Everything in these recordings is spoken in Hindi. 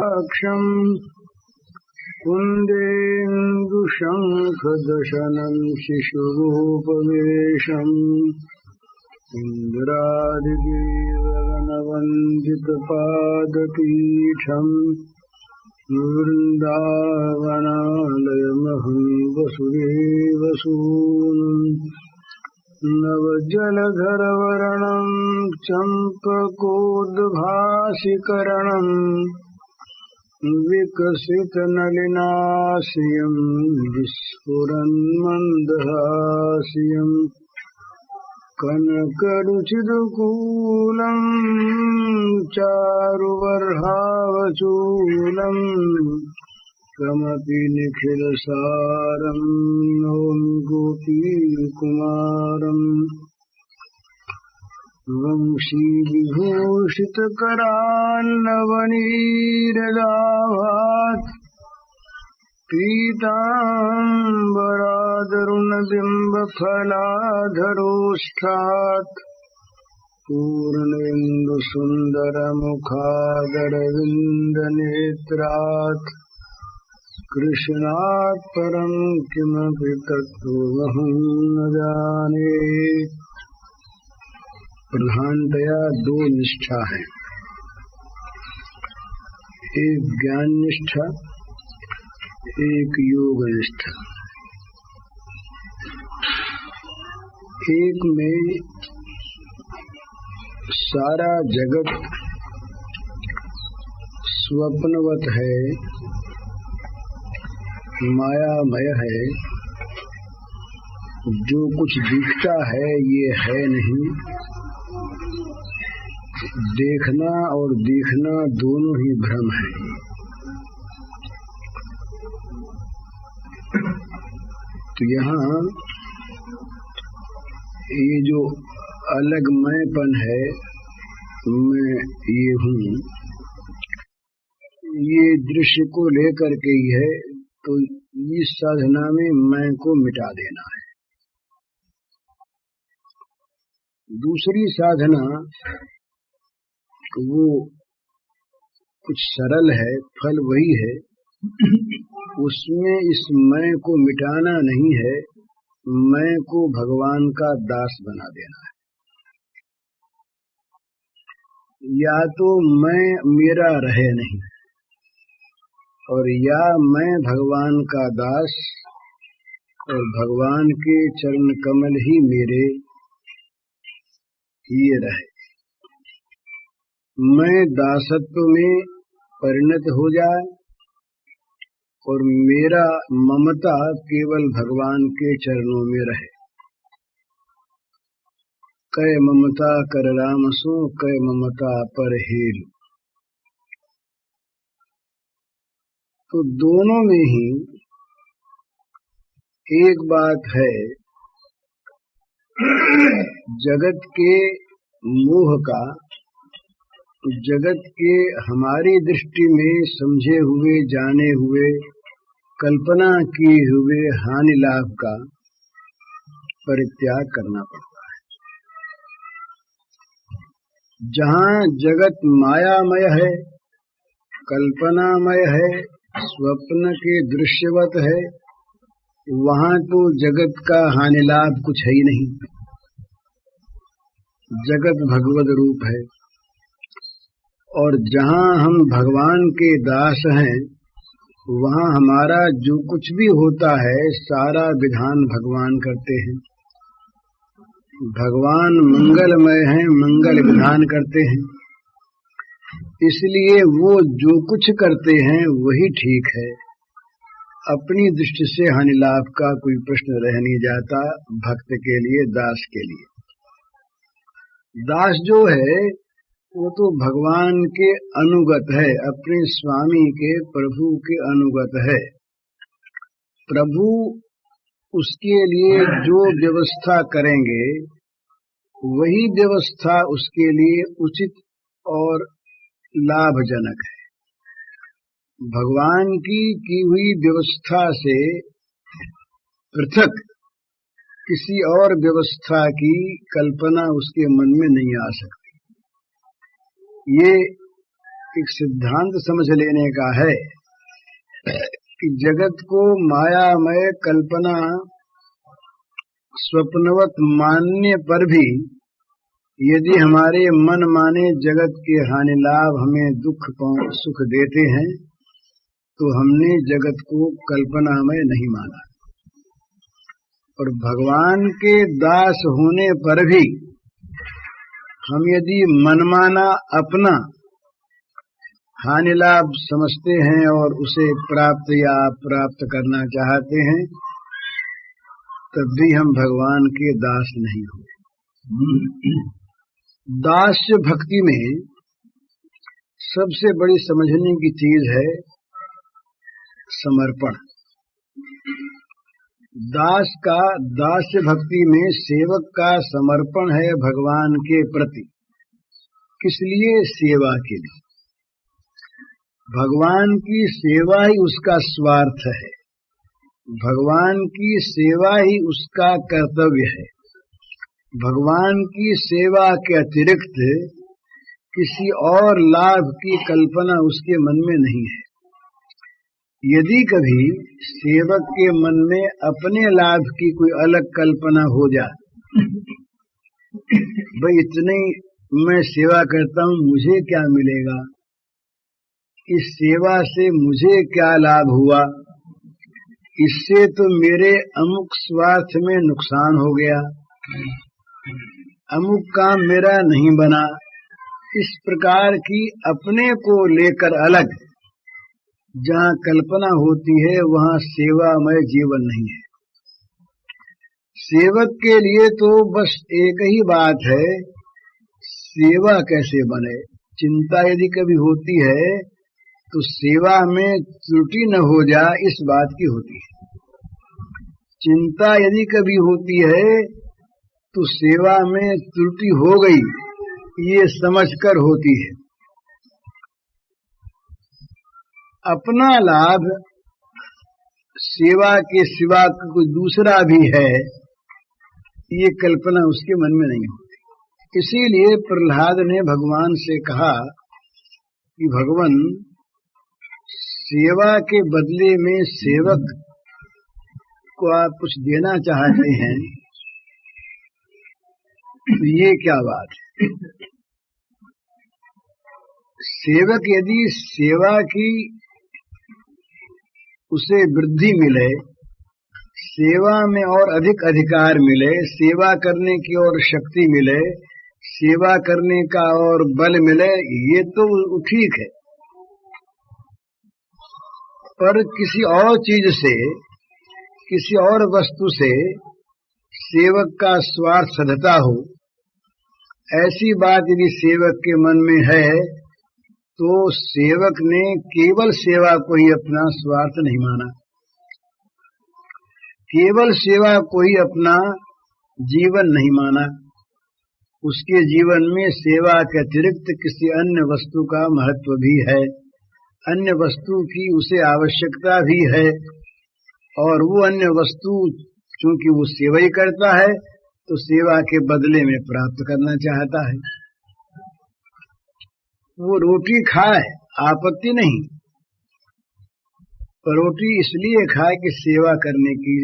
क्षं कुन्देन्दुशङ्खदशनं शिशुरूपवेशम् इन्द्रादिदेवगणवन्दितपादपीठम् वृन्दावनालयमहं वसुदेवसूनुम् नवजलधरवर्णं चम्पकोद्भासिकरणम् विकसितनलिनास्यं विस्फुरन्मन्दहास्यम् कनकरुचिदुकूलं चारुवर्हावचूलं कमपि निखिलसारं ॐ गोपीकुमारम् वंशीविभूषितकरान्नवनीरदाभात् पीताम्बरादरुणबिम्बफलाधरोष्ठात् पूर्णेन्दुसुन्दरमुखादरविन्दनेत्रात् कृष्णात् परं किमपि तत्त्वमहं न जाने। प्रधानतया दो निष्ठा है, एक ज्ञान निष्ठा, एक योग निष्ठा। एक में सारा जगत स्वप्नवत है, मायामय है, जो कुछ दिखता है ये है नहीं। देखना और दिखना दोनों ही भ्रम है। तो यहाँ ये जो अलग मैंपन है, मैं ये हूँ, ये दृश्य को लेकर के ही है। तो इस साधना में मैं को मिटा देना है। दूसरी साधना वो कुछ सरल है, फल वही है, उसमें इस मैं को मिटाना नहीं है, मैं को भगवान का दास बना देना है। या तो मैं मेरा रहे नहीं, और या मैं भगवान का दास और भगवान के चरण कमल ही मेरे ये रहे। मैं दासत्व में परिणत हो जाए और मेरा ममता केवल भगवान के चरणों में रहे। कै ममता कर राम सो, कै ममता पर हेल। तो दोनों में ही एक बात है, जगत के मोह का, जगत के हमारी दृष्टि में समझे हुए, जाने हुए, कल्पना किए हुए हानि लाभ का परित्याग करना पड़ता है। जहाँ जगत मायामय है, कल्पनामय है, स्वप्न के दृश्यवत है, वहाँ तो जगत का हानि लाभ कुछ है ही नहीं। जगत भगवद रूप है। और जहाँ हम भगवान के दास हैं, वहाँ हमारा जो कुछ भी होता है सारा विधान भगवान करते हैं। भगवान मंगलमय हैं, मंगल विधान करते हैं। इसलिए वो जो कुछ करते हैं वही ठीक है। अपनी दृष्टि से हानि लाभ का कोई प्रश्न रह नहीं जाता भक्त के लिए, दास के लिए। दास जो है वो तो भगवान के अनुगत है, अपने स्वामी के, प्रभु के अनुगत है। प्रभु उसके लिए जो व्यवस्था करेंगे वही व्यवस्था उसके लिए उचित और लाभजनक है। भगवान की हुई व्यवस्था से पृथक किसी और व्यवस्था की कल्पना उसके मन में नहीं आ सकती। ये एक सिद्धांत समझ लेने का है कि जगत को मायामय कल्पना स्वप्नवत मानने पर भी यदि हमारे मन माने जगत के हानि लाभ हमें दुख सुख देते हैं तो हमने जगत को कल्पनामय नहीं माना। और भगवान के दास होने पर भी हम यदि मनमाना अपना हानि लाभ समझते हैं और उसे प्राप्त या अप्राप्त करना चाहते हैं, तब भी हम भगवान के दास नहीं हुए। दास्य भक्ति में सबसे बड़ी समझने की चीज है समर्पण। दास्य भक्ति में सेवक का समर्पण है भगवान के प्रति। किस लिए? सेवा के लिए। भगवान की सेवा ही उसका स्वार्थ है, भगवान की सेवा ही उसका कर्तव्य है। भगवान की सेवा के अतिरिक्त किसी और लाभ की कल्पना उसके मन में नहीं है। यदि कभी सेवक के मन में अपने लाभ की कोई अलग कल्पना हो जाए, भाई इतनी मैं सेवा करता हूं, मुझे क्या मिलेगा, इस सेवा से मुझे क्या लाभ हुआ, इससे तो मेरे अमुक स्वार्थ में नुकसान हो गया, अमुक काम मेरा नहीं बना, इस प्रकार की अपने को लेकर अलग जहाँ कल्पना होती है वहाँ सेवामय जीवन नहीं है। सेवक के लिए तो बस एक ही बात है, सेवा कैसे बने। चिंता यदि कभी होती है तो सेवा में त्रुटि न हो जाए इस बात की होती है। चिंता यदि कभी होती है तो सेवा में त्रुटि हो गई ये समझकर होती है। अपना लाभ सेवा के सिवा कोई दूसरा भी है ये कल्पना उसके मन में नहीं होती। इसीलिए प्रहलाद ने भगवान से कहा कि भगवान, सेवा के बदले में सेवक को आप कुछ देना चाहते हैं, तो ये क्या बात है। सेवक यदि सेवा की उसे वृद्धि मिले, सेवा में और अधिक अधिकार मिले, सेवा करने की और शक्ति मिले, सेवा करने का और बल मिले, ये तो ठीक है। पर किसी और चीज से, किसी और वस्तु से सेवक का स्वार्थ सधता हो, ऐसी बात यदि सेवक के मन में है तो सेवक ने केवल सेवा को ही अपना स्वार्थ नहीं माना, केवल सेवा को ही अपना जीवन नहीं माना। उसके जीवन में सेवा के अतिरिक्त किसी अन्य वस्तु का महत्व भी है, अन्य वस्तु की उसे आवश्यकता भी है, और वो अन्य वस्तु चूंकि वो सेवा ही करता है तो सेवा के बदले में प्राप्त करना चाहता है। वो रोटी खाए आपत्ति नहीं, पर रोटी इसलिए खाए कि सेवा करने की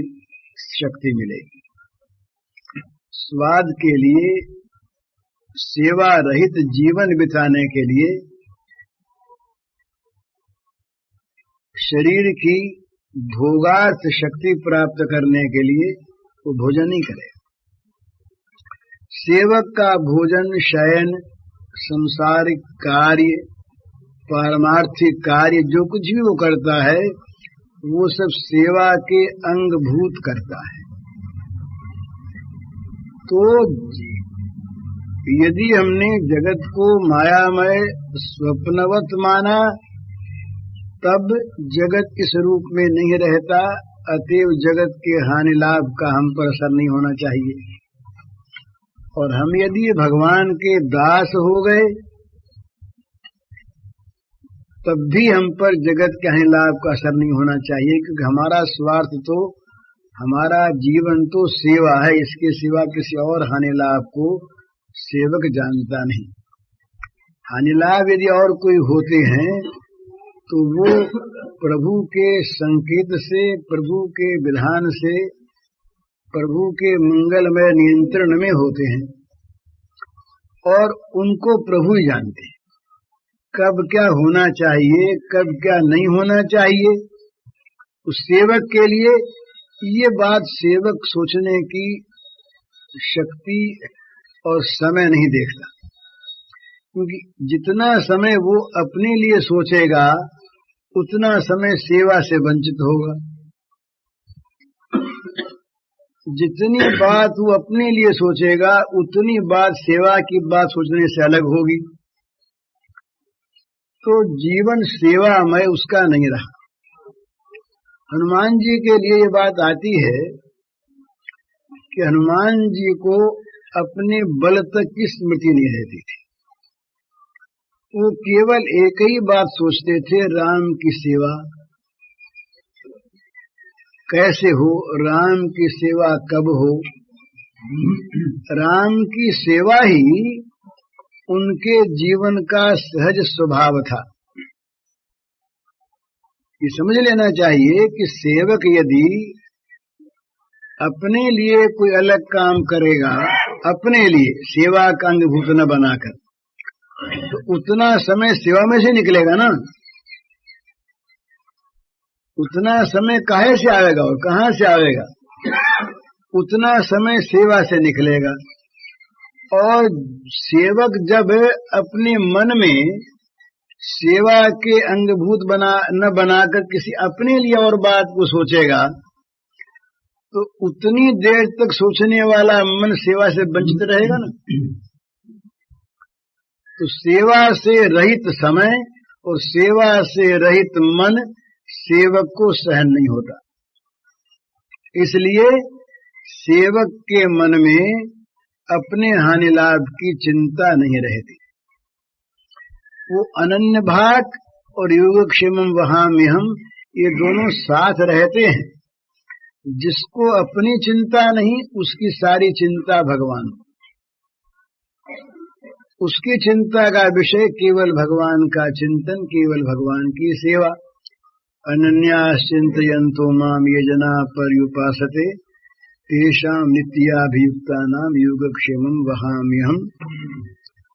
शक्ति मिलेगी। स्वाद के लिए, सेवा रहित जीवन बिताने के लिए शरीर की भोगार्थ शक्ति प्राप्त करने के लिए वो भोजन ही करे। सेवक का भोजन, शयन, संसारिक कार्य, पारमार्थिक कार्य जो कुछ भी वो करता है वो सब सेवा के अंगभूत करता है। तो यदि हमने जगत को मायामय स्वप्नवत माना तब जगत इस रूप में नहीं रहता, अतएव जगत के हानि लाभ का हम पर असर नहीं होना चाहिए। और हम यदि भगवान के दास हो गए तब भी हम पर जगत के हानि लाभ का असर नहीं होना चाहिए, क्योंकि हमारा स्वार्थ तो, हमारा जीवन तो सेवा है, इसके सिवा किसी और हानि लाभ को सेवक जानता नहीं। हानि लाभ यदि और कोई होते हैं तो वो प्रभु के संकेत से, प्रभु के विधान से, प्रभु के मंगलमय नियंत्रण में होते हैं और उनको प्रभु ही जानते हैं। कब क्या होना चाहिए, कब क्या नहीं होना चाहिए, उस सेवक के लिए ये बात सेवक सोचने की शक्ति और समय नहीं देखता, क्योंकि जितना समय वो अपने लिए सोचेगा उतना समय सेवा से वंचित होगा। जितनी बात वो अपने लिए सोचेगा उतनी बात सेवा की बात सोचने से अलग होगी, तो जीवन सेवामय उसका नहीं रहा। हनुमान जी के लिए ये बात आती है कि हनुमान जी को अपने बल तक की स्मृति नहीं रहती थी। वो केवल एक ही बात सोचते थे, राम की सेवा कैसे हो, राम की सेवा कब हो। राम की सेवा ही उनके जीवन का सहज स्वभाव था। ये समझ लेना चाहिए कि सेवक यदि अपने लिए कोई अलग काम करेगा, अपने लिए सेवा का अंगभूत न बनाकर, तो उतना समय सेवा में से निकलेगा ना। उतना समय काहे से आएगा और कहां से आएगा, उतना समय सेवा से निकलेगा। और सेवक जब अपने मन में सेवा के अंगभूत न बनाकर किसी अपने लिए और बात को सोचेगा, तो उतनी देर तक सोचने वाला मन सेवा से वंचित रहेगा ना। तो सेवा से रहित समय और सेवा से रहित मन सेवक को सहन नहीं होता। इसलिए सेवक के मन में अपने हानि लाभ की चिंता नहीं रहती। वो अनन्य भाग और योगक्षेमम वहाम्यहम्, ये दोनों साथ रहते हैं। जिसको अपनी चिंता नहीं, उसकी सारी चिंता भगवान, उसकी चिंता का विषय केवल भगवान का चिंतन, केवल भगवान की सेवा। अनन्याश्चिन्तयन्तो माम ये जना पर्युपासते तेषां नित्याभियुक्तानां योगक्षेमं वहाम्यहम्।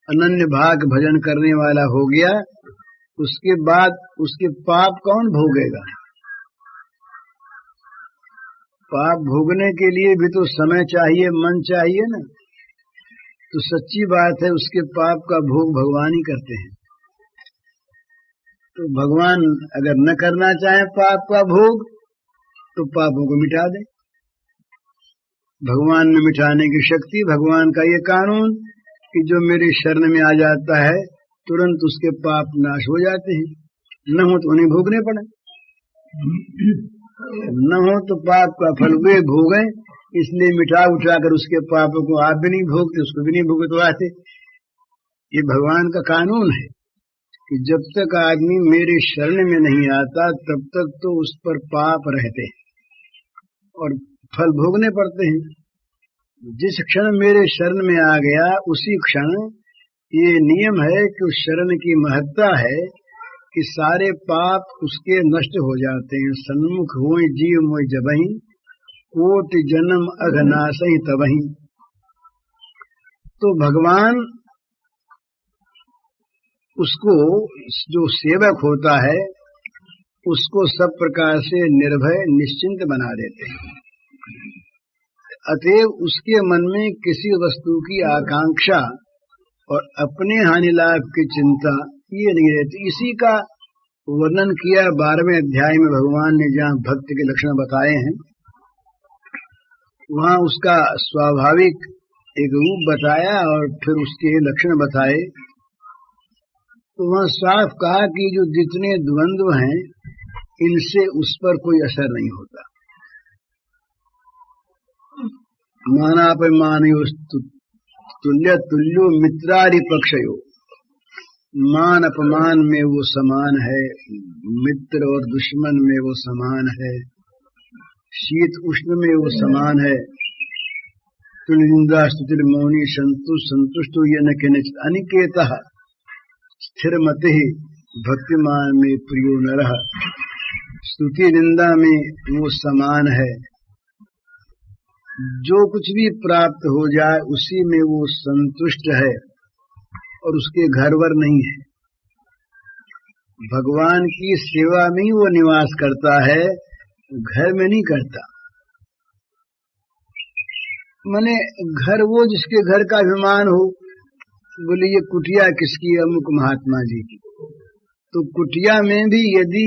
अनन्य भाग भजन करने वाला हो गया, उसके बाद उसके पाप कौन भोगेगा। पाप भोगने के लिए भी तो समय चाहिए, मन चाहिए ना। तो सच्ची बात है, उसके पाप का भोग भगवान ही करते हैं। तो भगवान अगर न करना चाहे पाप का भोग, तो पापों को मिटा दे। भगवान में मिटाने की शक्ति, भगवान का ये कानून कि जो मेरी शरण में आ जाता है तुरंत उसके पाप नाश हो जाते हैं, न हो तो उन्हें भोगने पड़े, न हो तो पाप का फल वे भोगे। इसलिए मिटा उठा कर उसके पापों को आप भी नहीं भोगते, उसको भी नहीं भुगतवाते। ये भगवान का कानून है कि जब तक आदमी मेरे शरण में नहीं आता तब तक तो उस पर पाप रहते हैं और फल भोगने पड़ते हैं। जिस क्षण मेरे शरण में आ गया उसी क्षण ये नियम है कि उस शरण की महत्ता है कि सारे पाप उसके नष्ट हो जाते हैं। सन्मुख होय जीव मोय जबहि, कोटि जन्म अघनासहि तबहि। तो भगवान उसको, जो सेवक होता है, उसको सब प्रकार से निर्भय निश्चिंत बना देते हैं। अतएव उसके मन में किसी वस्तु की आकांक्षा और अपने हानि लाभ की चिंता ये नहीं रहती। इसी का वर्णन किया 12वें अध्याय में भगवान ने, जहाँ भक्त के लक्षण बताए हैं, वहाँ उसका स्वाभाविक एक रूप बताया और फिर उसके लक्षण बताए। तो वहाँ साफ कहा कि जो जितने द्वंद्व हैं इनसे उस पर कोई असर नहीं होता। मानापमानयोस्तु तुल्य तुल्यो मित्रारि पक्षयो, मान अपमान में वो समान है, मित्र और दुश्मन में वो समान है, शीत उष्ण में वो समान है। तुल्यनिंदा स्तुतिर्मौनी संतुष्टो ये न किंचित् अनिकेतः स्थिरमति भक्तिमान में प्रियो नरः। स्तुति निंदा में वो समान है। जो कुछ भी प्राप्त हो जाए उसी में वो संतुष्ट है और उसके घरवर नहीं है। भगवान की सेवा में ही वो निवास करता है, घर में नहीं करता। माने घर वो जिसके घर का अभिमान हो। बोले ये कुटिया किसकी? अमुक महात्मा जी की। तो कुटिया में भी यदि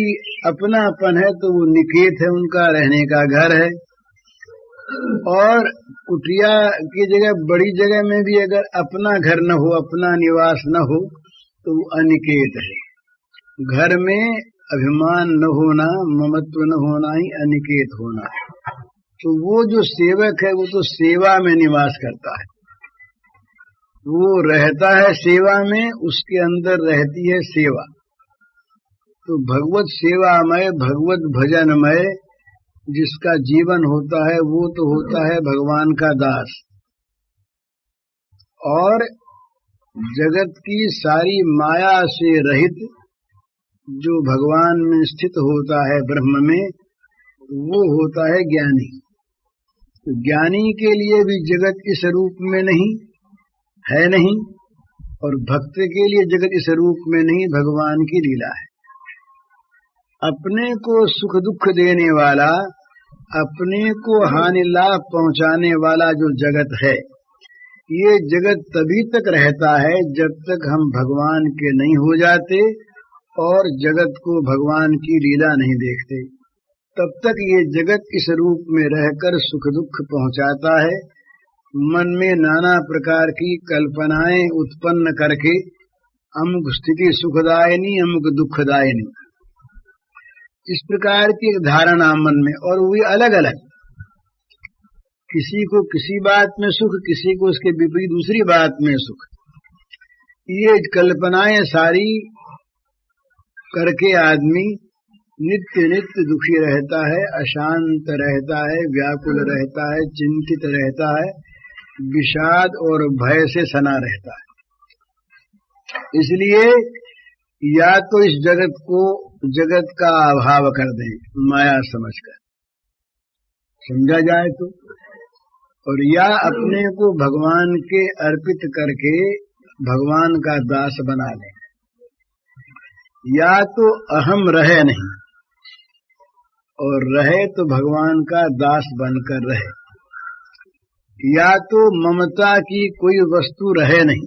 अपनापन है तो वो निकेत है, उनका रहने का घर है। और कुटिया की जगह बड़ी जगह में भी अगर अपना घर न हो, अपना निवास न हो, तो वो अनिकेत है। घर में अभिमान न होना, ममत्व न होना ही अनिकेत होना। तो वो जो सेवक है वो तो सेवा में निवास करता है, वो रहता है सेवा में, उसके अंदर रहती है सेवा। तो भगवत सेवामय, भगवत भजनमय जिसका जीवन होता है वो तो होता है भगवान का दास। और जगत की सारी माया से रहित जो भगवान में स्थित होता है, ब्रह्म में, वो होता है ज्ञानी। तो ज्ञानी के लिए भी जगत इस रूप में नहीं है, नहीं, और भक्त के लिए जगत इस रूप में नहीं, भगवान की लीला है। अपने को सुख दुख देने वाला, अपने को हानि लाभ पहुंचाने वाला जो जगत है, ये जगत तभी तक रहता है जब तक हम भगवान के नहीं हो जाते और जगत को भगवान की लीला नहीं देखते। तब तक ये जगत इस रूप में रहकर सुख दुख पहुंचाता है। मन में नाना प्रकार की कल्पनाएं उत्पन्न करके अमुक स्थिति सुखदायिनी, अमुक दुखदायिनी, इस प्रकार की एक धारणा मन में, और वो अलग अलग, किसी को किसी बात में सुख, किसी को उसके विपरीत दूसरी बात में सुख। ये कल्पनाएं सारी करके आदमी नित्य नित्य दुखी रहता है, अशांत रहता है, व्याकुल रहता है, चिंतित रहता है, विषाद और भय से सना रहता है। इसलिए या तो इस जगत को जगत का अभाव कर दें माया समझकर, समझा जाए तो, और या अपने को भगवान के अर्पित करके भगवान का दास बना लें। या तो अहम रहे नहीं, और रहे तो भगवान का दास बनकर रहे। या तो ममता की कोई वस्तु रहे नहीं,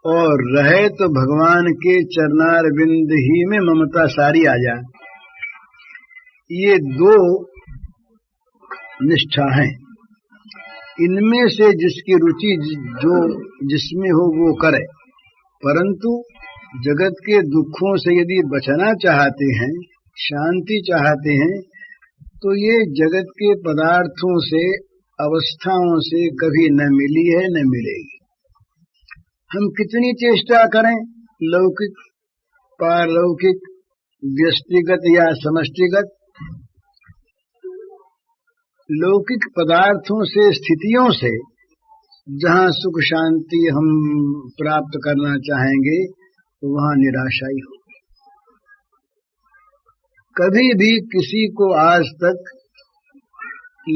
और रहे तो भगवान के चरणार बिंद ही में ममता सारी आ जाए। ये दो निष्ठा है। इनमें से जिसकी रुचि जो जिसमें हो वो करे, परंतु जगत के दुखों से यदि बचना चाहते हैं, शांति चाहते हैं, तो ये जगत के पदार्थों से, अवस्थाओं से कभी न मिली है न मिलेगी। हम कितनी चेष्टा करें, लौकिक, पारलौकिक, व्यष्टिगत या समष्टिगत, लौकिक पदार्थों से, स्थितियों से जहां सुख शांति हम प्राप्त करना चाहेंगे, तो वहां निराशा ही होगी। कभी भी किसी को आज तक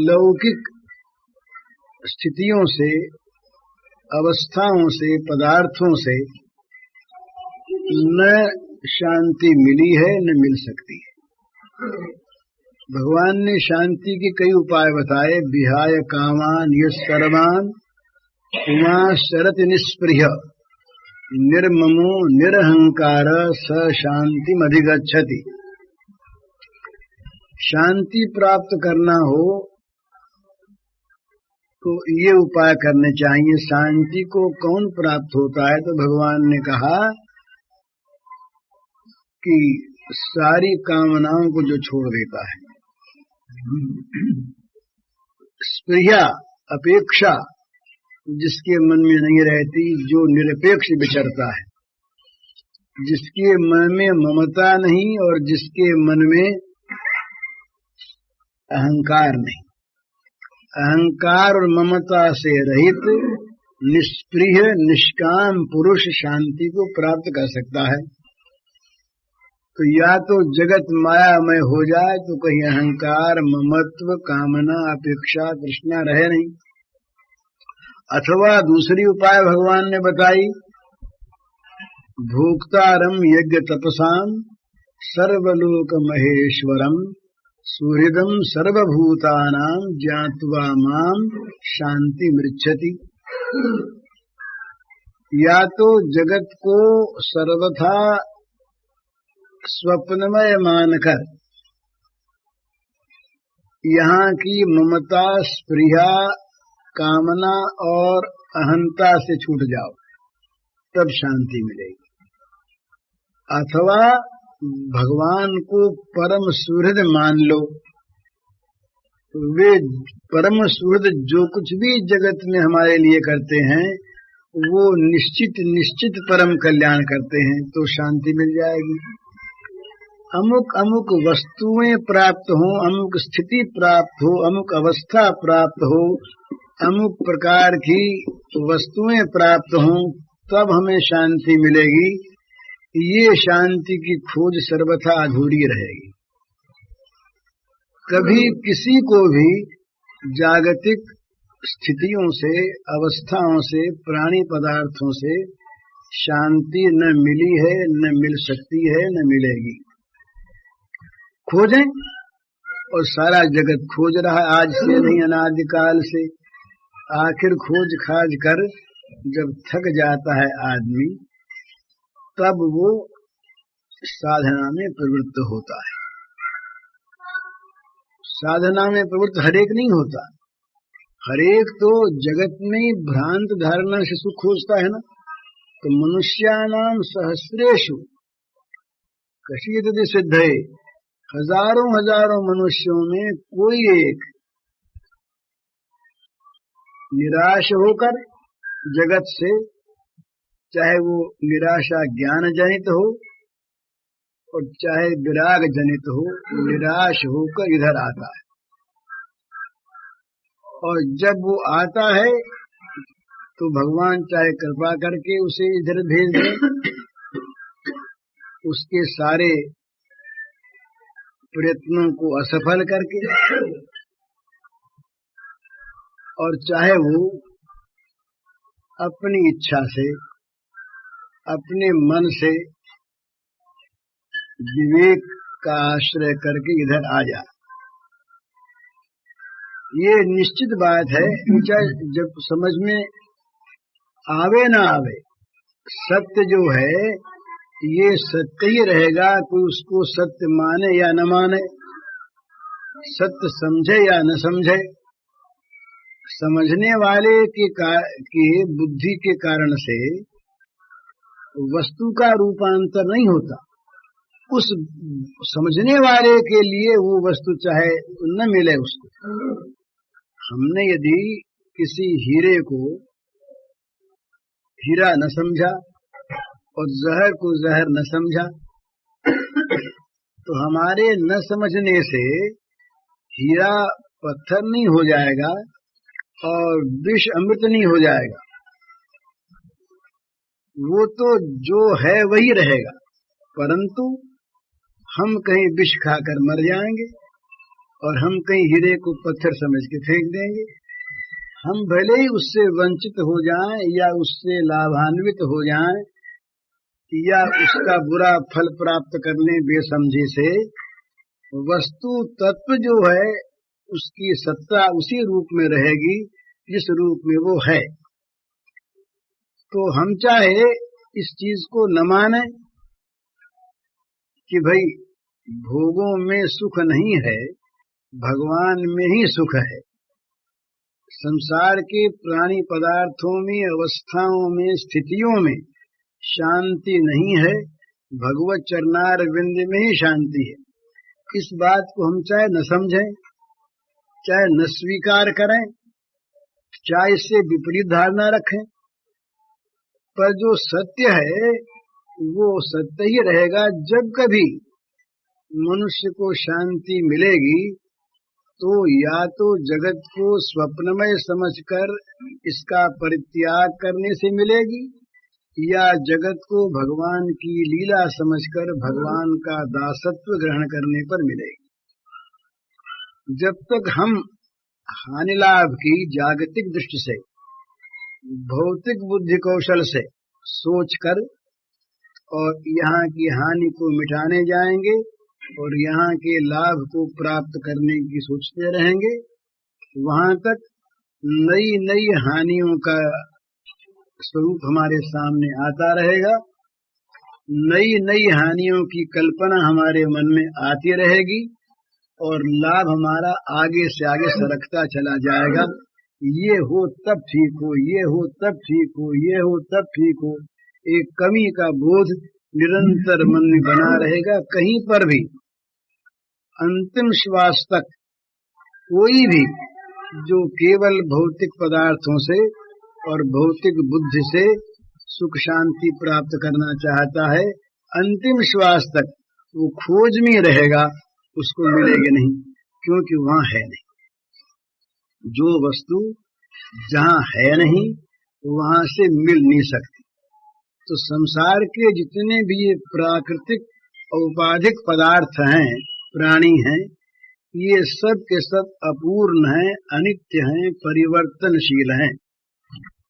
लौकिक स्थितियों से, अवस्थाओं से, पदार्थों से न शांति मिली है न मिल सकती है। भगवान ने शांति के कई उपाय बताए। विहाय कामान यः सर्वान् उमा शरति निष्पृह निर्ममो निरहंकार स शांतिमधिगच्छति। शांति प्राप्त करना हो तो ये उपाय करने चाहिए। शांति को कौन प्राप्त होता है? तो भगवान ने कहा कि सारी कामनाओं को जो छोड़ देता है, स्पृहा अपेक्षा जिसके मन में नहीं रहती, जो निरपेक्ष विचरता है, जिसके मन में ममता नहीं और जिसके मन में अहंकार नहीं, अहंकार और ममता से रहित निष्प्रिय निष्काम पुरुष शांति को प्राप्त कर सकता है। तो या तो जगत मायामय हो जाए तो कहीं अहंकार, ममत्व, कामना, अपेक्षा, तृष्णा रहे नहीं, अथवा दूसरी उपाय भगवान ने बताई, भोक्तारम यज्ञ तपसाम सर्वलोक महेश्वरम सुहृदम सर्वभूतानां ज्ञात्वा माम शांति मृच्छति। या तो जगत को सर्वथा स्वप्नमय मानकर यहाँ की ममता, स्पृहा, कामना और अहंता से छूट जाओ, तब शांति मिलेगी। अथवा भगवान को परम सुहृद मान लो, वे परम सुहृद जो कुछ भी जगत में हमारे लिए करते हैं वो निश्चित परम कल्याण करते हैं, तो शांति मिल जाएगी। अमुक अमुक वस्तुएं प्राप्त हो, अमुक स्थिति प्राप्त हो, अमुक अवस्था प्राप्त हो, अमुक प्रकार की वस्तुएं प्राप्त हो, तब हमें शांति मिलेगी। ये शांति की खोज सर्वथा अधूरी रहेगी। कभी किसी को भी जागतिक स्थितियों से, अवस्थाओं से, प्राणी पदार्थों से शांति न मिली है, न मिल सकती है, न मिलेगी। खोजें, और सारा जगत खोज रहा है, आज से नहीं अनादिकाल से। आखिर खोज खाज कर जब थक जाता है आदमी, तब वो साधना में प्रवृत्त होता है। साधना में प्रवृत्त हरेक नहीं होता, हरेक तो जगत में भ्रांत धारणा से सुख खोजता है ना। तो मनुष्यानाम सहस्रेषु कशीदति सिद्धये, हजारों मनुष्यों में कोई एक निराश होकर जगत से, चाहे वो निराशा ज्ञान जनित हो और चाहे विराग जनित हो, निराश होकर इधर आता है। और जब वो आता है तो भगवान चाहे कृपा करके उसे इधर भेज दे, उसके सारे प्रयत्नों को असफल करके, और चाहे वो अपनी इच्छा से, अपने मन से विवेक का आश्रय करके इधर आ जाए। ये निश्चित बात है, चाहे जब समझ में आवे ना आवे, सत्य जो है ये सत्य ही रहेगा। कोई उसको सत्य माने या न माने, सत्य समझे या न समझे, समझने वाले की बुद्धि के कारण से वस्तु का रूपांतर नहीं होता। उस समझने वाले के लिए वो वस्तु चाहे न मिले उसको। हमने यदि किसी हीरे को हीरा न समझा और जहर को जहर न समझा, तो हमारे न समझने से हीरा पत्थर नहीं हो जाएगा और विष अमृत नहीं हो जाएगा। वो तो जो है वही रहेगा, परंतु हम कहीं विष खाकर मर जाएंगे और हम कहीं हीरे को पत्थर समझ के फेंक देंगे। हम भले ही उससे वंचित हो जाएं या उससे लाभान्वित हो जाएं या उसका बुरा फल प्राप्त करने बेसमझी से, वस्तु तत्व जो है उसकी सत्ता उसी रूप में रहेगी जिस रूप में वो है। तो हम चाहे इस चीज को न माने कि भाई भोगों में सुख नहीं है, भगवान में ही सुख है। संसार के प्राणी पदार्थों में, अवस्थाओं में, स्थितियों में शांति नहीं है, भगवत चरणारविंद में ही शांति है। इस बात को हम चाहे न समझें, चाहे न स्वीकार करें, चाहे इससे विपरीत धारणा रखें, पर जो सत्य है वो सत्य ही रहेगा। जब कभी मनुष्य को शांति मिलेगी तो या तो जगत को स्वप्नमय समझकर इसका परित्याग करने से मिलेगी, या जगत को भगवान की लीला समझकर भगवान का दासत्व ग्रहण करने पर मिलेगी। जब तक हम हानि लाभ की जागतिक दृष्टि से, भौतिक बुद्धि कौशल से सोचकर और यहाँ की हानि को मिटाने जाएंगे और यहाँ के लाभ को प्राप्त करने की सोचते रहेंगे, वहां तक नई नई हानियों का स्वरूप हमारे सामने आता रहेगा। नई नई हानियों की कल्पना हमारे मन में आती रहेगी और लाभ हमारा आगे से आगे सरकता चला जाएगा। ये हो तब ठीक हो, ये हो तब ठीक हो, ये हो तब ठीक हो। एक कमी का बोध निरंतर मन में बना रहेगा। कहीं पर भी अंतिम श्वास तक कोई भी जो केवल भौतिक पदार्थों से और भौतिक बुद्धि से सुख शांति प्राप्त करना चाहता है, अंतिम श्वास तक वो खोज में रहेगा, उसको मिलेगी नहीं, क्योंकि वहां है नहीं। जो वस्तु जहां है नहीं वहां से मिल नहीं सकती। तो संसार के जितने भी ये प्राकृतिक औपाधिक पदार्थ हैं, प्राणी हैं, ये सब के सब अपूर्ण हैं, अनित्य हैं, परिवर्तनशील हैं।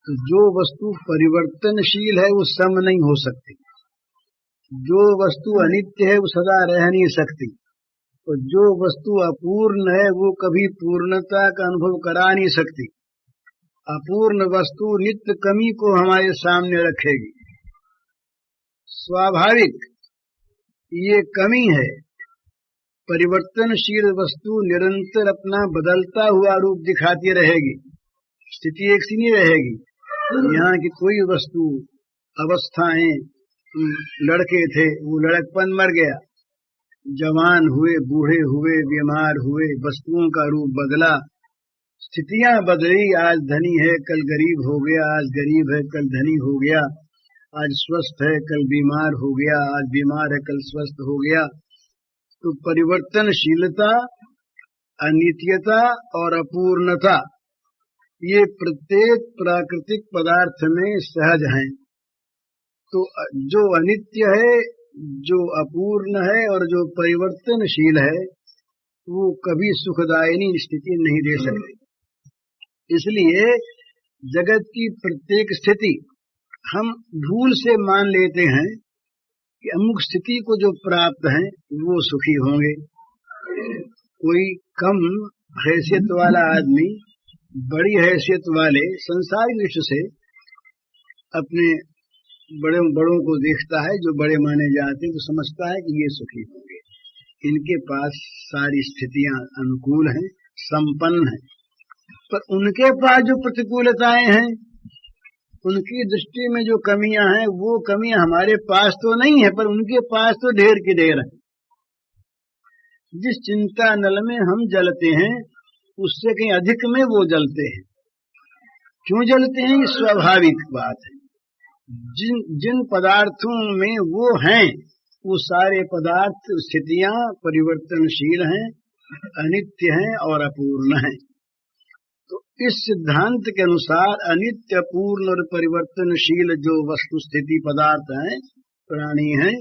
तो जो वस्तु परिवर्तनशील है वो सम नहीं हो सकती, जो वस्तु अनित्य है वो सदा रह नहीं सकती, और जो वस्तु अपूर्ण है वो कभी पूर्णता का अनुभव करा नहीं सकती। अपूर्ण वस्तु नित्य कमी को हमारे सामने रखेगी। स्वाभाविक ये कमी है। परिवर्तनशील वस्तु निरंतर अपना बदलता हुआ रूप दिखाती रहेगी, स्थिति एक सी नहीं रहेगी। यहाँ की कोई वस्तु, अवस्थाएं, लड़के थे वो लड़कपन मर गया, जवान हुए, बूढ़े हुए, बीमार हुए, वस्तुओं का रूप बदला, स्थितियां बदली। आज धनी है कल गरीब हो गया, आज गरीब है कल धनी हो गया, आज स्वस्थ है कल बीमार हो गया, आज बीमार है कल स्वस्थ हो गया। तो परिवर्तनशीलता, अनित्यता और अपूर्णता ये प्रत्येक प्राकृतिक पदार्थ में सहज हैं। तो जो अनित्य है, जो अपूर्ण है और जो परिवर्तनशील है, वो कभी सुखदायिनी स्थिति नहीं दे सकते। इसलिए जगत की प्रत्येक स्थिति हम भूल से मान लेते हैं कि अमुक स्थिति को जो प्राप्त है वो सुखी होंगे। कोई कम हैसियत वाला आदमी बड़ी हैसियत वाले संसारिक दृष्टि से अपने बड़ों को देखता है, जो बड़े माने जाते हैं, तो समझता है कि ये सुखी होंगे, इनके पास सारी स्थितियां अनुकूल हैं, संपन्न हैं। पर उनके पास जो प्रतिकूलताएं हैं, उनकी दृष्टि में जो कमियां हैं, वो कमियां हमारे पास तो नहीं है, पर उनके पास तो ढेर की ढेर है। जिस चिंता नल में हम जलते हैं उससे कहीं अधिक में वो जलते हैं। क्यों जलते हैं? स्वाभाविक बात है। जिन पदार्थों में वो हैं, वो सारे पदार्थ, स्थितियां परिवर्तनशील हैं, अनित्य हैं और अपूर्ण हैं। तो इस सिद्धांत के अनुसार अनित्य, अपूर्ण और परिवर्तनशील जो वस्तु स्थिति पदार्थ हैं, प्राणी हैं,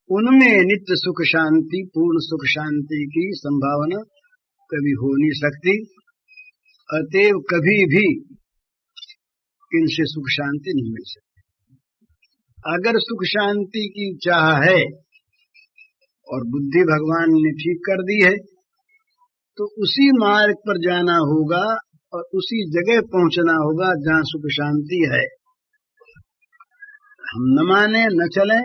उनमें नित्य सुख शांति, पूर्ण सुख शांति की संभावना कभी हो नहीं सकती। अतएव कभी भी इनसे सुख शांति नहीं मिल सकती। अगर सुख शांति की चाह है और बुद्धि भगवान ने ठीक कर दी है, तो उसी मार्ग पर जाना होगा और उसी जगह पहुंचना होगा जहां सुख शांति है। हम न माने न चलें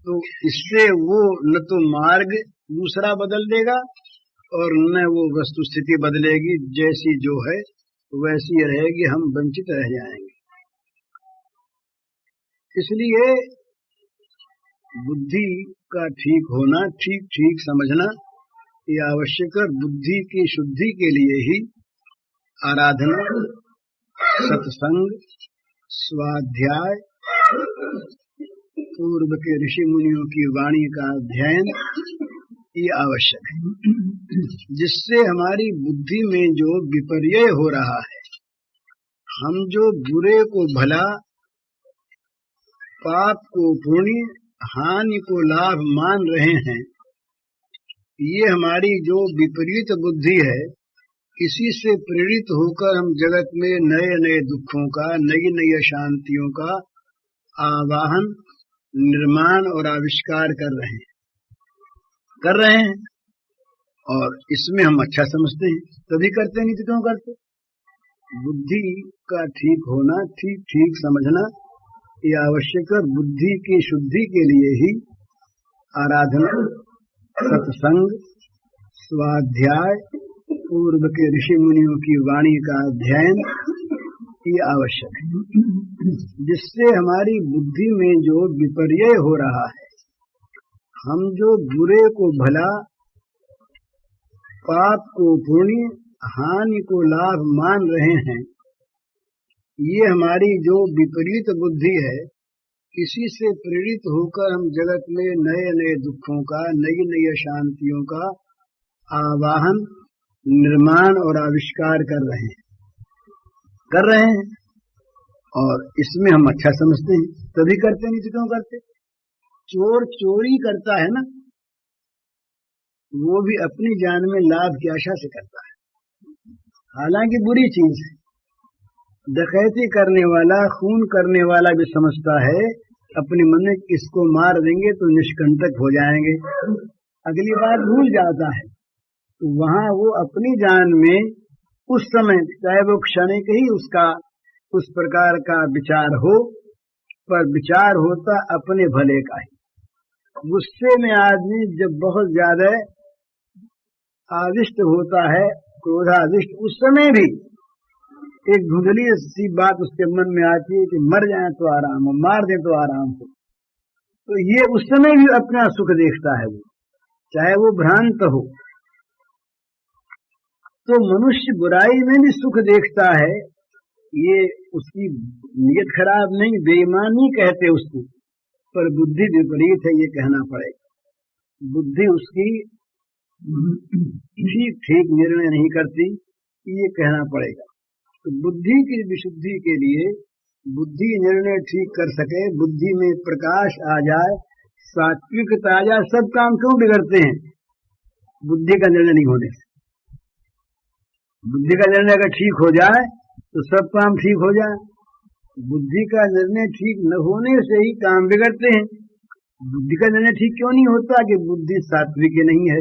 तो इससे वो न तो मार्ग दूसरा बदल देगा और न वो वस्तु स्थिति बदलेगी। जैसी जो है वैसी रहेगी, हम वंचित रह जाएंगे। इसलिए बुद्धि का ठीक होना, ठीक ठीक समझना ये आवश्यक है। बुद्धि की शुद्धि के लिए ही आराधना, सत्संग, स्वाध्याय, पूर्व के ऋषि मुनियों की वाणी का अध्ययन ये आवश्यक है, जिससे हमारी बुद्धि में जो विपर्यय हो रहा है, हम जो बुरे को भला, पाप को पुण्य, हानि को लाभ मान रहे हैं, ये हमारी जो विपरीत बुद्धि है, इसी से प्रेरित होकर हम जगत में नए नए दुखों का, नई नई अशांतियों का आवाहन, निर्माण और आविष्कार कर रहे हैं। और इसमें हम अच्छा समझते हैं, तभी करते, नहीं तो क्यों करते। बुद्धि का ठीक होना, ठीक समझना ये आवश्यक है। बुद्धि की शुद्धि के लिए ही आराधना, सत्संग, स्वाध्याय, पूर्व के ऋषि मुनियों की वाणी का अध्ययन ये आवश्यक है, जिससे हमारी बुद्धि में जो विपर्यय हो रहा है, हम जो बुरे को भला, पाप को पुण्य, हानि को लाभ मान रहे हैं, ये हमारी जो विपरीत बुद्धि है, इसी से प्रेरित होकर हम जगत में नए नए दुखों का, नई नई अशांतियों का आवाहन, निर्माण और आविष्कार कर रहे हैं। और इसमें हम अच्छा समझते हैं, तभी करते, नहीं तो क्यों करते। चोर चोरी करता है ना, वो भी अपनी जान में लाभ की आशा से करता है, हालांकि बुरी चीज है। डकैती करने वाला, खून करने वाला भी समझता है अपने मन में इसको मार देंगे तो निष्कंटक हो जाएंगे, अगली बार भूल जाता है। तो वहां वो अपनी जान में उस समय, चाहे वो क्षणिक ही उसका उस प्रकार का विचार हो, पर विचार होता अपने भले का ही। गुस्से में आदमी जब बहुत ज्यादा आविष्ट होता है, क्रोधाविष्ट, उस समय भी एक धुंधली सी बात उसके मन में आती है कि मर जाए तो आराम हो, मार दे तो आराम हो। तो ये उस समय भी अपना सुख देखता है, वो चाहे वो भ्रांत हो। तो मनुष्य बुराई में भी सुख देखता है, ये उसकी नीयत खराब नहीं, बेईमानी कहते उसको, पर बुद्धि विपरीत है, ये कहना पड़ेगा। बुद्धि उसकी ठीक निर्णय नहीं करती, ये कहना पड़ेगा। तो बुद्धि की विशुद्धि के लिए, बुद्धि निर्णय ठीक कर सके, बुद्धि में प्रकाश आ जाए, सात्विकता आ जाए, सब काम क्यों बिगड़ते हैं? बुद्धि का निर्णय नहीं होने से। बुद्धि का निर्णय अगर ठीक हो जाए तो सब काम ठीक हो जाए। बुद्धि का निर्णय ठीक न होने से ही काम बिगड़ते हैं। बुद्धि का निर्णय ठीक क्यों नहीं होता? कि बुद्धि सात्विक नहीं है।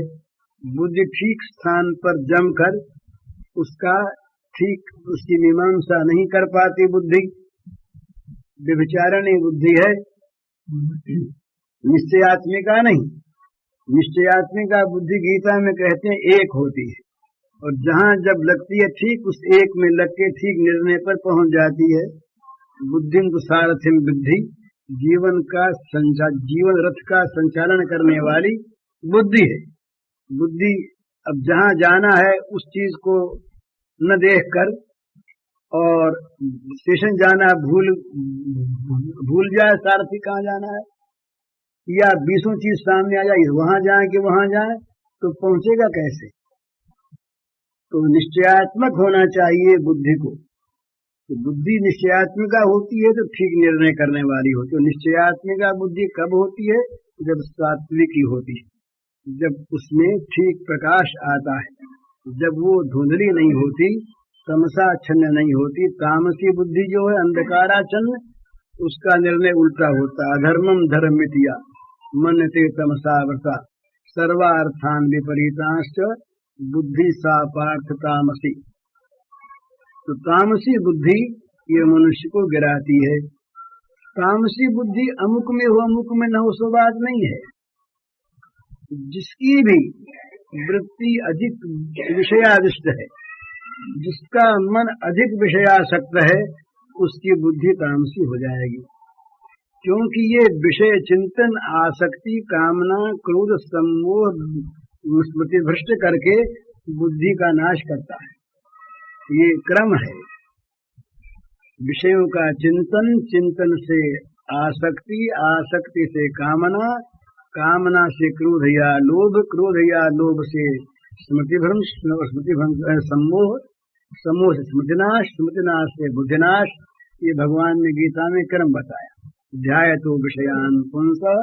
बुद्धि ठीक स्थान पर जमकर उसका ठीक उसकी मीमांसा नहीं कर पाती। बुद्धि व्यभिचारिणी बुद्धि है, निश्चयात्मिका नहीं। निश्चयात्मिका बुद्धि गीता में कहते हैं एक होती है, और जहां जब लगती है ठीक उस एक में लग के ठीक निर्णय पर पहुंच जाती है। बुद्धिं तु सारथिं विद्धि, जीवन रथ का संचालन करने वाली बुद्धि है। बुद्धि अब जहां जाना है उस चीज को न देखकर, और स्टेशन जाना भूल जाए सारथी कहाँ जाना है, या 20 चीज सामने आ जाए, वहां जाए कि वहां जाए, तो पहुंचेगा कैसे? तो निश्चयात्मक होना चाहिए बुद्धि को। तो बुद्धि निश्चयात्मिका होती है तो ठीक निर्णय करने वाली होती है। निश्चयात्मिका बुद्धि कब होती है? जब सात्विकी होती है, जब उसमें ठीक प्रकाश आता है, जब वो धुंधली नहीं होती, तमसाच्छन्न नहीं होती। तामसी बुद्धि जो है अंधकाराच्छन्न, उसका निर्णय उल्टा होता है। अधर्मम धर्ममित्या मन्यते तमसावृता सर्वार्थान विपरीतांश्च बुद्धि सा पार्थ तामसी। तो तामसी बुद्धि ये मनुष्य को गिराती है। तामसी बुद्धि अमुक में हो अमुक में न हो सो बात नहीं है। जिसकी भी वृत्ति अधिक विषयादिष्ट है, जिसका मन अधिक विषयासक्त है, उसकी बुद्धि तामसी हो जाएगी। क्योंकि ये विषय चिंतन, आसक्ति, कामना, क्रोध, सम्मोह, स्मृति भ्रष्ट करके बुद्धि का नाश करता है। ये क्रम है। विषयों का चिंतन, चिंतन से आसक्ति, आसक्ति से कामना, कामना से क्रोध या लोभ, क्रोध या लोभ से स्मृतिभ्रंश, स्मृतिभ्रंश सम्मोह, सम्मोह से स्मृतिनाश, स्मृतिनाश से बुद्धिनाश। ये भगवान ने गीता में क्रम बताया। ध्यायतो विषयान् पुंसः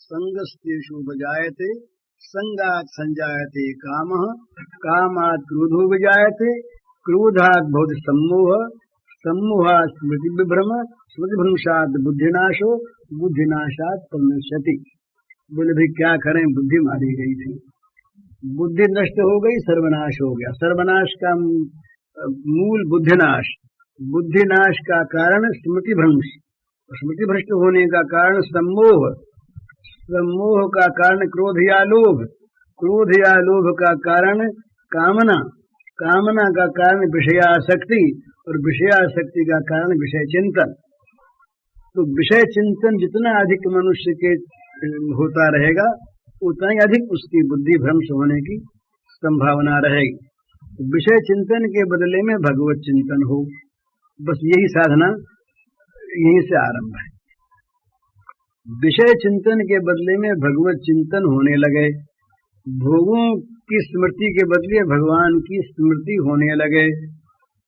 संगस्तेषु विजायते, संगात् संजायते कामः, कामात् क्रोधो विजायते, क्रोधात् भवति सम्मोहः, सम्मोहात् स्मृति विभ्रम, स्मृतिभ्रंशात् बुद्धिनाशो, बुद्धिनाशात् प्रणश्यति। बोले भाई क्या करें, बुद्धि मारी गई थी, बुद्धि नष्ट हो गई, सर्वनाश हो गया। सर्वनाश का मूल बुद्धिनाश, बुद्धिनाश का कारण स्मृतिभ्रंश, स्मृति भ्रष्ट होने का कारण सम्मोह, सम्मोह का कारण क्रोध या लोभ, क्रोध या लोभ का कारण कामना, कामना का कारण विषयासक्ति, और विषयासक्ति का कारण विषय चिंतन। तो विषय चिंतन जितना अधिक मनुष्य के होता रहेगा, उतना ही अधिक उसकी बुद्धि भ्रंश होने की संभावना रहेगी। विषय चिंतन के बदले में भगवत चिंतन हो, बस यही साधना यहीं से आरंभ है। विषय चिंतन के बदले में भगवत चिंतन होने लगे, भोगों की स्मृति के बदले भगवान की स्मृति होने लगे,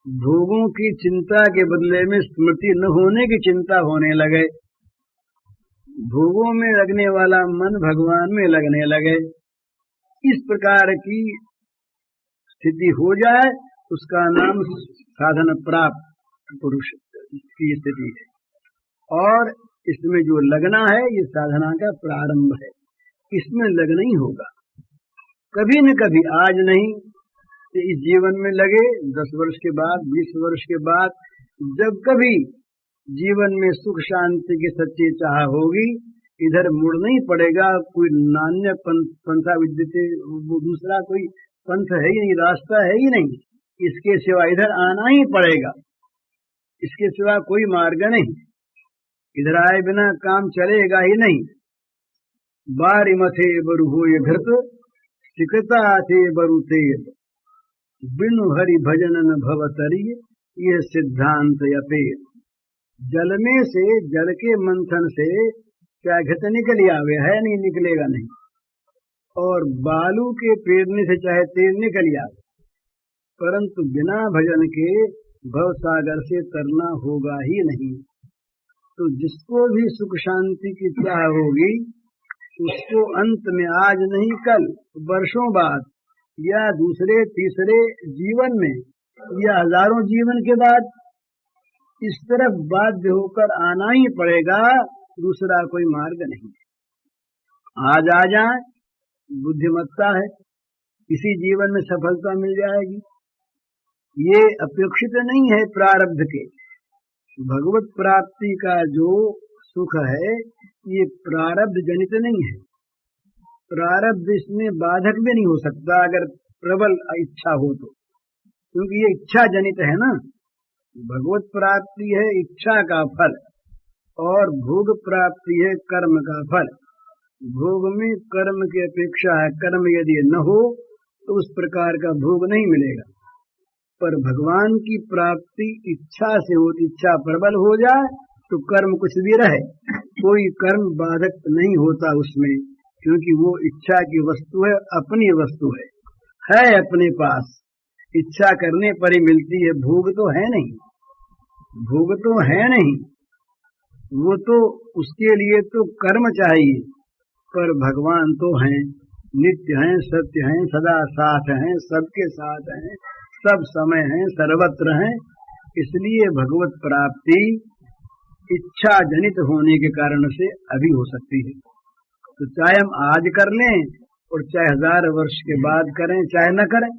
भोगों की चिंता के बदले में स्मृति न होने की चिंता होने लगे, भोगों में लगने वाला मन भगवान में लगने लगे। इस प्रकार की स्थिति हो जाए उसका नाम साधन प्राप्त पुरुष की स्थिति है। और इसमें जो लगना है ये साधना का प्रारंभ है, इसमें लगना ही होगा कभी न कभी, आज नहीं तो इस जीवन में लगे, 10 वर्ष के बाद, 20 वर्ष के बाद, जब कभी जीवन में सुख शांति की सच्ची चाह होगी, इधर मुड़ना ही पड़ेगा। कोई नान्य पंथा विद्यते, वो दूसरा कोई पंथ है ही नहीं, रास्ता है ही नहीं, इसके सिवा इधर आना ही पड़ेगा, इसके सिवा कोई मार्ग नहीं, इधर आए बिना काम चलेगा ही नहीं। बारी मथे बरु हो ये घृत, सिकता थे बरु तेल, बिनु हरि भजन न भवतरी, ये सिद्धांत यपेत। जल में से, जल के मंथन से क्या घृत निकल आवे है, नहीं निकलेगा नहीं, और बालू के पेरने से चाहे तेल निकल आवे, परंतु बिना भजन के भव सागर से तरना होगा ही नहीं। तो जिसको भी सुख शांति की चाह होगी उसको अंत में, आज नहीं कल, वर्षों बाद या दूसरे तीसरे जीवन में या हजारों जीवन के बाद इस तरफ बाध्य होकर आना ही पड़ेगा, दूसरा कोई मार्ग नहीं। आज आ जाए बुद्धिमत्ता है, इसी जीवन में सफलता मिल जाएगी, ये अपेक्षित नहीं है प्रारब्ध के। भगवत प्राप्ति का जो सुख है ये प्रारब्ध जनित नहीं है, प्रारब्ध इसमें बाधक भी नहीं हो सकता अगर प्रबल इच्छा हो तो, क्योंकि ये इच्छा जनित है ना। भगवत प्राप्ति है इच्छा का फल और भोग प्राप्ति है कर्म का फल। भोग में कर्म की अपेक्षा है, कर्म यदि न हो तो उस प्रकार का भोग नहीं मिलेगा। पर भगवान की प्राप्ति इच्छा से होती, इच्छा प्रबल हो जाए तो कर्म कुछ भी रहे, कोई कर्म बाधक नहीं होता उसमें, क्योंकि वो इच्छा की वस्तु है, अपनी वस्तु है अपने पास, इच्छा करने पर ही मिलती है। भोग तो है नहीं, भोग तो है नहीं, वो तो उसके लिए तो कर्म चाहिए। पर भगवान तो हैं, नित्य हैं, सत्य हैं, सदा साथ हैं, सबके साथ हैं, सब समय हैं, सर्वत्र हैं। इसलिए भगवत प्राप्ति इच्छा जनित होने के कारण से अभी हो सकती है। तो चाहे हम आज कर लें और चाहे 1000 वर्ष के बाद करें, चाहे न करें,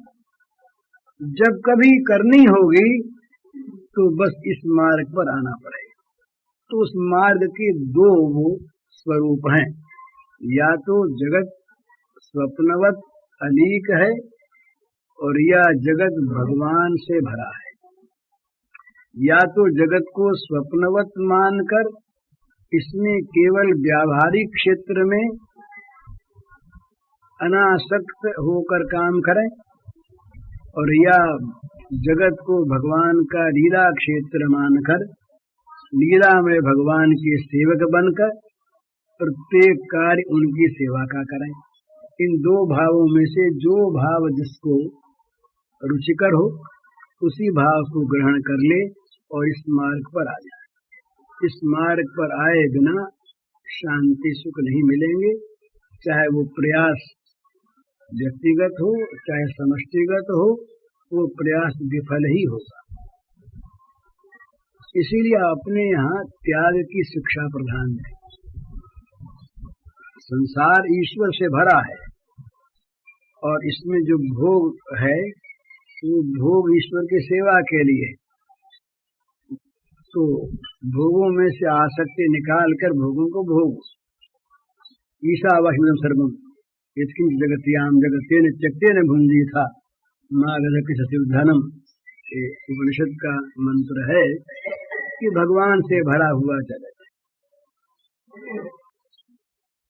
जब कभी करनी होगी तो बस इस मार्ग पर आना पड़ेगा। तो उस मार्ग के 2 स्वरूप हैं, या तो जगत स्वप्नवत अलीक है और या जगत भगवान से भरा है। या तो जगत को स्वप्नवत मानकर इसमें केवल व्यावहारिक क्षेत्र में अनासक्त होकर काम करें, और या जगत को भगवान का लीला क्षेत्र मानकर लीला में भगवान के सेवक बनकर प्रत्येक कार्य उनकी सेवा का करें। इन दो भावों में से जो भाव जिसको रुचिकर हो उसी भाव को ग्रहण कर ले और इस मार्ग पर आ जाए। इस मार्ग पर आए बिना शांति सुख नहीं मिलेंगे, चाहे वो प्रयास व्यक्तिगत हो चाहे समष्टिगत हो, वो प्रयास विफल ही होगा। इसीलिए अपने यहाँ त्याग की शिक्षा प्रधान है। संसार ईश्वर से भरा है और इसमें जो भोग है वो भोग ईश्वर की सेवा के लिए, तो भोगों में से आसक्ति निकाल कर भोगों को भोग। ईशावास्यं सर्वं यत्किंच जगत्याम जगतेन त्यक्तेन भुंजी था मागधक सचिवधनम। उपनिषद का मंत्र है कि भगवान से भरा हुआ जगत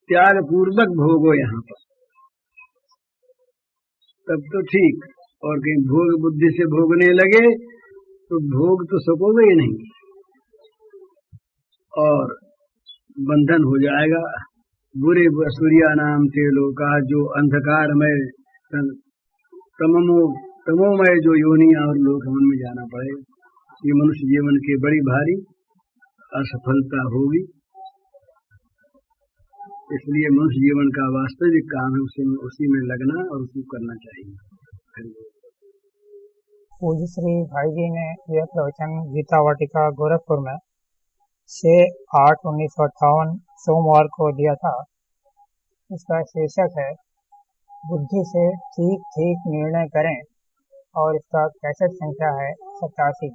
त्याग पूर्वक भोगो यहाँ पर, तब तो ठीक। और कहीं भोग बुद्धि से भोगने लगे तो भोग तो सकोगे ही नहीं और बंधन हो जाएगा। बुरे सूर्या नाम ते लोका, जो अंधकार में तमोमय जो योनियां और लोग उनमें जाना पड़ेगा। ये मनुष्य जीवन की बड़ी भारी असफलता होगी। इसलिए मनुष्य जीवन का वास्तविक काम है उसी में लगना और उसी को करना चाहिए। पूज्य श्री भाई जी ने यह प्रवचन गीता वाटिका गोरखपुर में 6/8/1958 सोमवार को दिया था। इसका शीर्षक है बुद्धि से ठीक ठीक निर्णय करें और इसका कैसेट संख्या है 87।